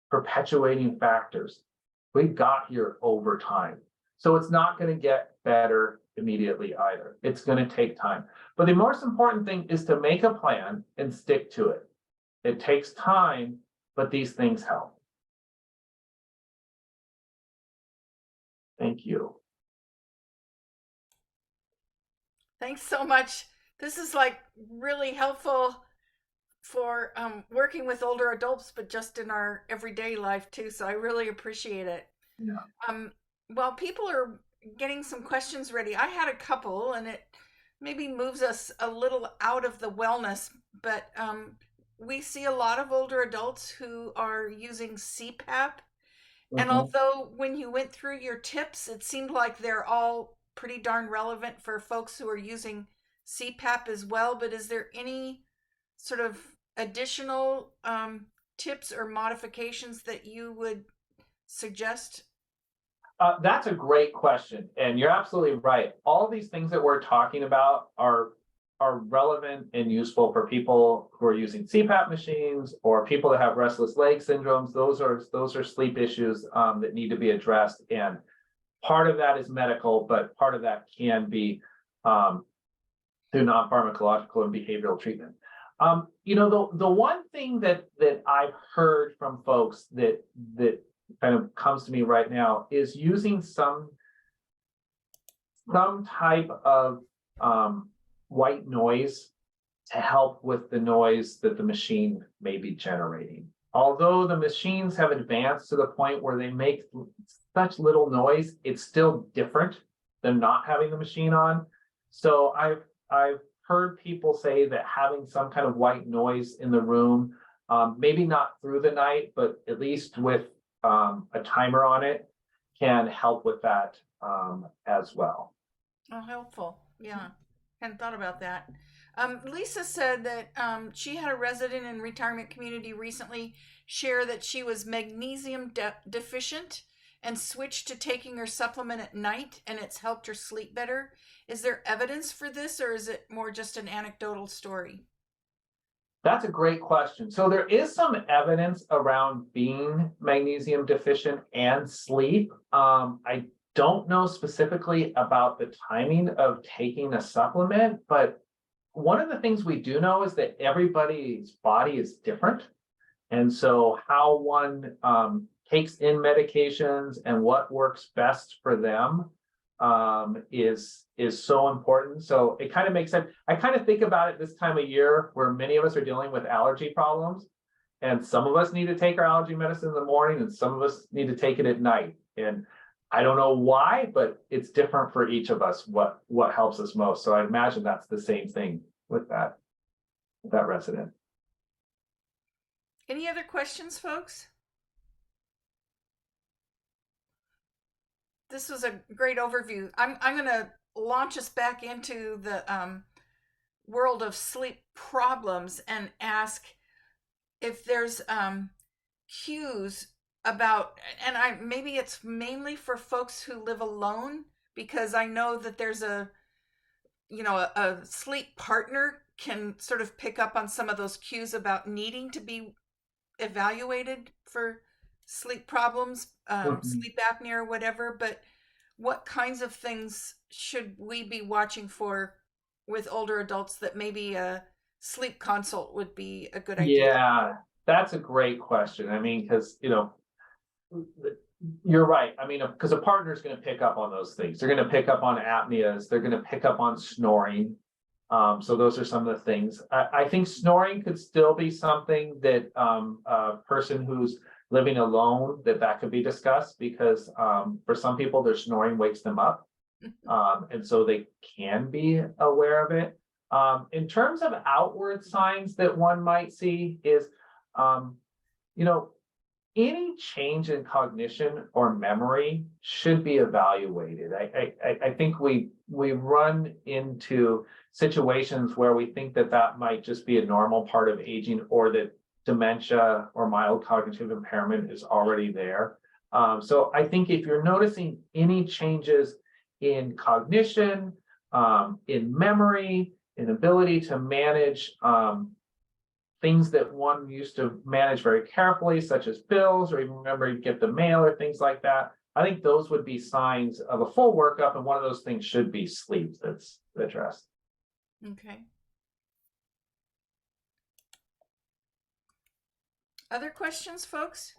[SPEAKER 2] perpetuating factors. We got here over time. So it's not going to get better immediately either. It's going to take time. But the most important thing is to make a plan and stick to it. It takes time, but these things help. Thank you.
[SPEAKER 1] Thanks so much. This is like really helpful for working with older adults, but just in our everyday life too. So I really appreciate it.
[SPEAKER 2] Yeah.
[SPEAKER 1] Um, while people are getting some questions ready, I had a couple, and it maybe moves us a little out of the wellness, but we see a lot of older adults who are using CPAP. And
[SPEAKER 2] Mhm.
[SPEAKER 1] although when you went through your tips, it seemed like they're all pretty darn relevant for folks who are using CPAP as well, but is there any sort of additional tips or modifications that you would suggest?
[SPEAKER 2] That's a great question, and you're absolutely right. All these things that we're talking about are relevant and useful for people who are using CPAP machines or people that have restless leg syndromes. Those are sleep issues that need to be addressed, and part of that is medical, but part of that can be um, through non-pharmacological and behavioral treatment. The one thing that I've heard from folks that kind of comes to me right now is using some type of white noise to help with the noise that the machine may be generating. Although the machines have advanced to the point where they make such little noise, it's still different than not having the machine on. So I've heard people say that having some kind of white noise in the room, maybe not through the night, but at least with a timer on it, can help with that as well.
[SPEAKER 1] Oh, helpful. Yeah. Hadn't thought about that. Lisa said that she had a resident in retirement community recently share that she was magnesium deficient and switched to taking her supplement at night, and it's helped her sleep better. Is there evidence for this, or is it more just an anecdotal story?
[SPEAKER 2] That's a great question. So there is some evidence around being magnesium deficient and sleep. I don't know specifically about the timing of taking a supplement, but one of the things we do know is that everybody's body is different. And so how one takes in medications and what works best for them is so important. So it kind of makes sense. I kind of think about it this time of year where many of us are dealing with allergy problems, and some of us need to take our allergy medicine in the morning, and some of us need to take it at night. And I don't know why, but it's different for each of us what helps us most. So I imagine that's the same thing with that resident.
[SPEAKER 1] Any other questions, folks? This was a great overview. I'm going to launch us back into the world of sleep problems and ask if there's cues about, and I maybe it's mainly for folks who live alone, because I know that there's a sleep partner can sort of pick up on some of those cues about needing to be evaluated for sleep problems,
[SPEAKER 2] Mhm.
[SPEAKER 1] sleep apnea or whatever. But what kinds of things should we be watching for with older adults that maybe a sleep consult would be a good idea?
[SPEAKER 2] Yeah, that's a great question. I mean, because you're right. I mean, because a partner is going to pick up on those things. They're going to pick up on apneas. They're going to pick up on snoring. So those are some of the things. I think snoring could still be something that a person who's living alone that could be discussed, because for some people their snoring wakes them up, and so they can be aware of it. In terms of outward signs that one might see is, um, you know, any change in cognition or memory should be evaluated. I think we run into situations where we think that might just be a normal part of aging, or that dementia or mild cognitive impairment is already there. So I think if you're noticing any changes in cognition, in memory, in ability to manage things that one used to manage very carefully, such as bills, or even remember to get the mail or things like that. I think those would be signs of a full workup, and one of those things should be sleep that's addressed.
[SPEAKER 1] Okay. Other questions, folks?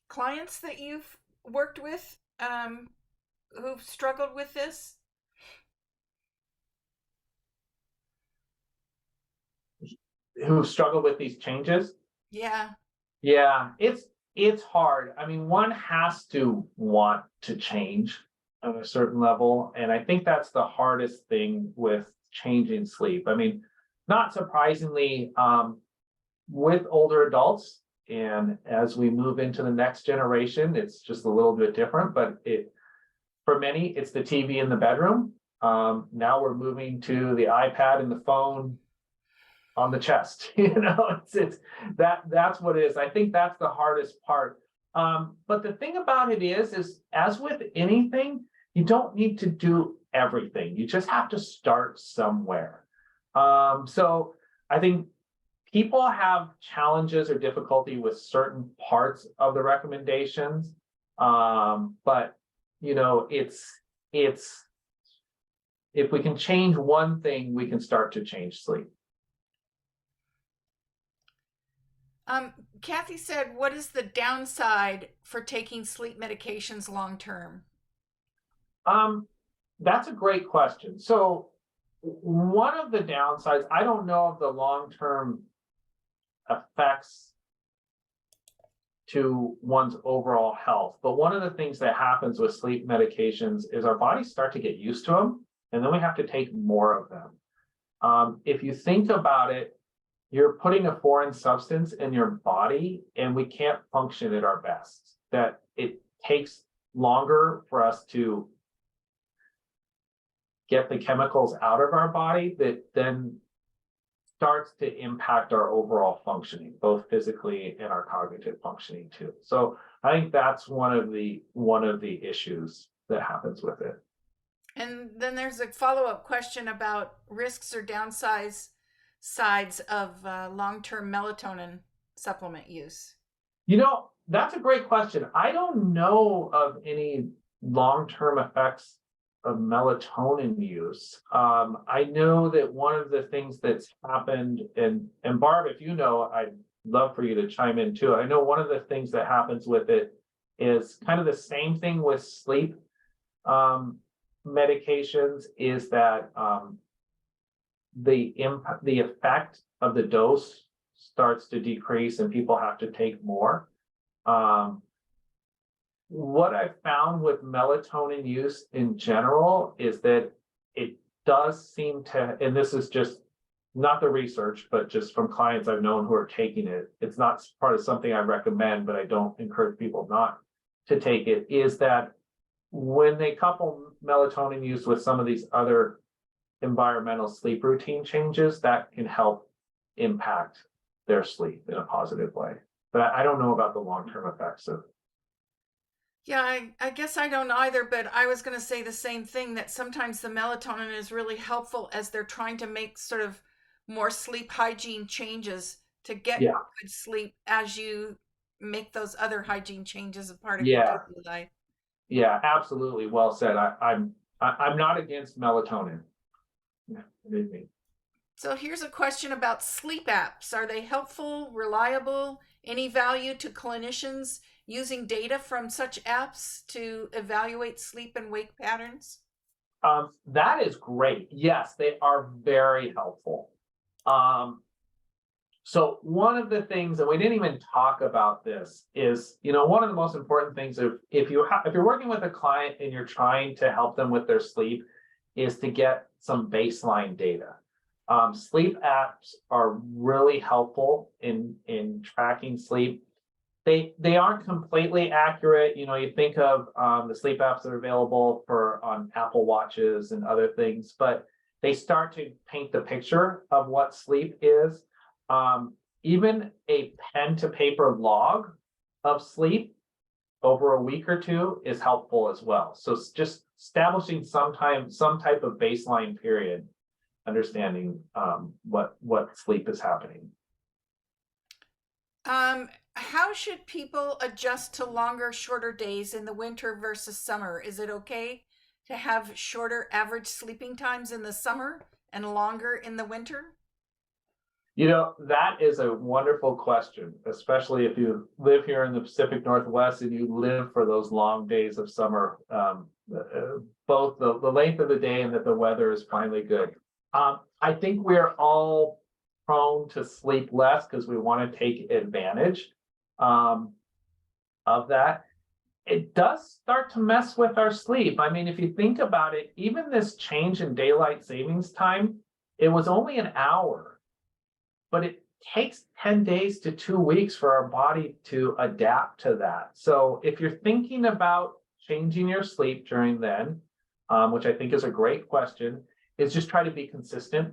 [SPEAKER 1] Clients that you've worked with who've struggled with this?
[SPEAKER 2] Who struggle with these changes?
[SPEAKER 1] Yeah.
[SPEAKER 2] Yeah, it's hard. I mean, one has to want to change on a certain level, and I think that's the hardest thing with changing sleep. I mean, not surprisingly, with older adults, and as we move into the next generation, it's just a little bit different, but for many, it's the TV in the bedroom. Now we're moving to the iPad and the phone on the chest. It's that's what it is. I think that's the hardest part. But the thing about it is as with anything, you don't need to do everything. You just have to start somewhere. So I think people have challenges or difficulty with certain parts of the recommendations. But it's if we can change one thing, we can start to change sleep.
[SPEAKER 1] Kathy said, what is the downside for taking sleep medications long term?
[SPEAKER 2] That's a great question. So one of the downsides, I don't know of the long-term effects to one's overall health, but one of the things that happens with sleep medications is our bodies start to get used to them, and then we have to take more of them. If you think about it, you're putting a foreign substance in your body, and we can't function at our best. That it takes longer for us to get the chemicals out of our body that then starts to impact our overall functioning, both physically and our cognitive functioning too. So I think that's one of the issues that happens with it.
[SPEAKER 1] And then there's a follow-up question about risks or downsides sides of long-term melatonin supplement use.
[SPEAKER 2] That's a great question. I don't know of any long-term effects of melatonin use. I know that one of the things that's happened, and Barb, if you know, I'd love for you to chime in too. I know one of the things that happens with it is kind of the same thing with sleep medications, is that the effect of the dose starts to decrease and people have to take more. What I've found with melatonin use in general is that it does seem to, and this is just not the research, but just from clients I've known who are taking it, it's not part of something I recommend, but I don't encourage people not to take it, is that when they couple melatonin use with some of these other environmental sleep routine changes, that can help impact their sleep in a positive way. But I don't know about the long-term effects of.
[SPEAKER 1] Yeah, I guess I don't either, but I was going to say the same thing, that sometimes the melatonin is really helpful as they're trying to make sort of more sleep hygiene changes to get
[SPEAKER 2] Yeah,
[SPEAKER 1] good sleep as you make those other hygiene changes a part of your
[SPEAKER 2] yeah,
[SPEAKER 1] daily life.
[SPEAKER 2] yeah, absolutely. Well said. I'm not against melatonin. Yeah, believe me.
[SPEAKER 1] So here's a question about sleep apps. Are they helpful, reliable, any value to clinicians using data from such apps to evaluate sleep and wake patterns?
[SPEAKER 2] That is great. Yes, they are very helpful. Um, so one of the things, and we didn't even talk about this, is one of the most important things if you're working with a client and you're trying to help them with their sleep, is to get some baseline data. Sleep apps are really helpful in tracking sleep. They aren't completely accurate. You think of the sleep apps that are available on Apple Watches and other things, but they start to paint the picture of what sleep is. Even a pen to paper log of sleep over a week or two is helpful as well. So it's just establishing some type of baseline period, understanding what sleep is happening.
[SPEAKER 1] How should people adjust to longer, shorter days in the winter versus summer? Is it okay to have shorter average sleeping times in the summer and longer in the winter?
[SPEAKER 2] That is a wonderful question, especially if you live here in the Pacific Northwest and you live for those long days of summer. Both the length of the day and that the weather is finally good. I think we're all prone to sleep less because we want to take advantage of that. It does start to mess with our sleep. I mean, if you think about it, even this change in daylight savings time, it was only an hour, but it takes 10 days to 2 weeks for our body to adapt to that. So if you're thinking about changing your sleep during then, which I think is a great question, is just try to be consistent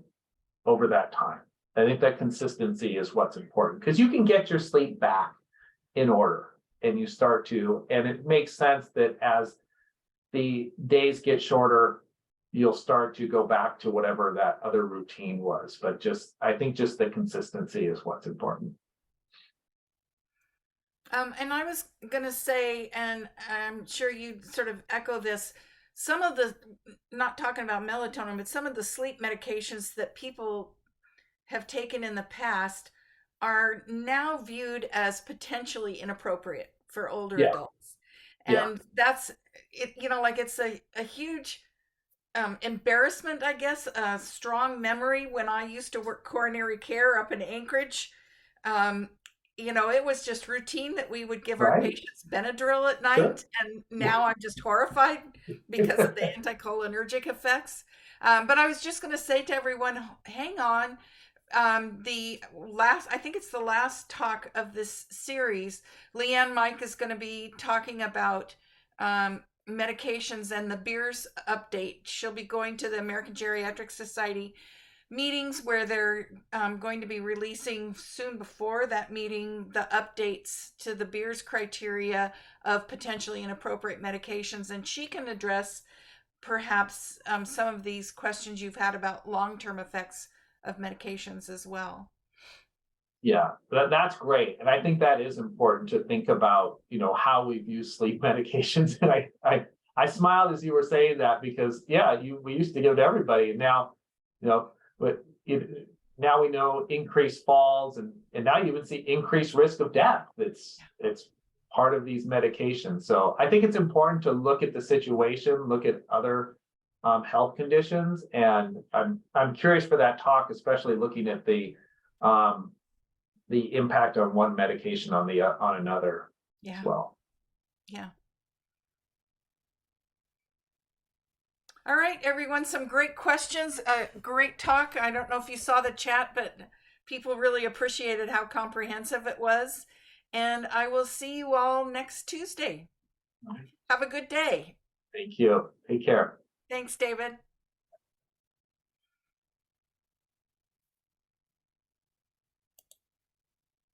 [SPEAKER 2] over that time. I think that consistency is what's important because you can get your sleep back in order and you start to, and it makes sense that as the days get shorter, you'll start to go back to whatever that other routine was. But I think just the consistency is what's important.
[SPEAKER 1] And I was going to say, and I'm sure you sort of echo this, some of the, not talking about melatonin, but some of the sleep medications that people have taken in the past are now viewed as potentially inappropriate for older adults. And that's it, like it's a huge embarrassment, I guess, a strong memory when I used to work coronary care up in Anchorage. It was just routine that we would give our patients Benadryl at night. And now I'm just horrified because of the anticholinergic effects. But I was just going to say to everyone, hang on. I think it's the last talk of this series, Leanne Mike is going to be talking about medications and the beers update. She'll be going to the American Geriatric Society meetings where they're going to be releasing soon before that meeting the updates to the beers criteria of potentially inappropriate medications, and she can address perhaps some of these questions you've had about long-term effects of medications as well.
[SPEAKER 2] Yeah, that's great. And I think that is important to think about, how we've used sleep medications. And I smiled as you were saying that because we used to give it to everybody. And now, but now we know increased falls and now you even see increased risk of death. It's part of these medications. So I think it's important to look at the situation, look at other health conditions, and I'm curious for that talk, especially looking at the impact on one medication on another as well.
[SPEAKER 1] Yeah. All right, everyone, some great questions, great talk. I don't know if you saw the chat, but people really appreciated how comprehensive it was. And I will see you all next Tuesday. Have a good day.
[SPEAKER 2] Thank you. Take care.
[SPEAKER 1] Thanks, David.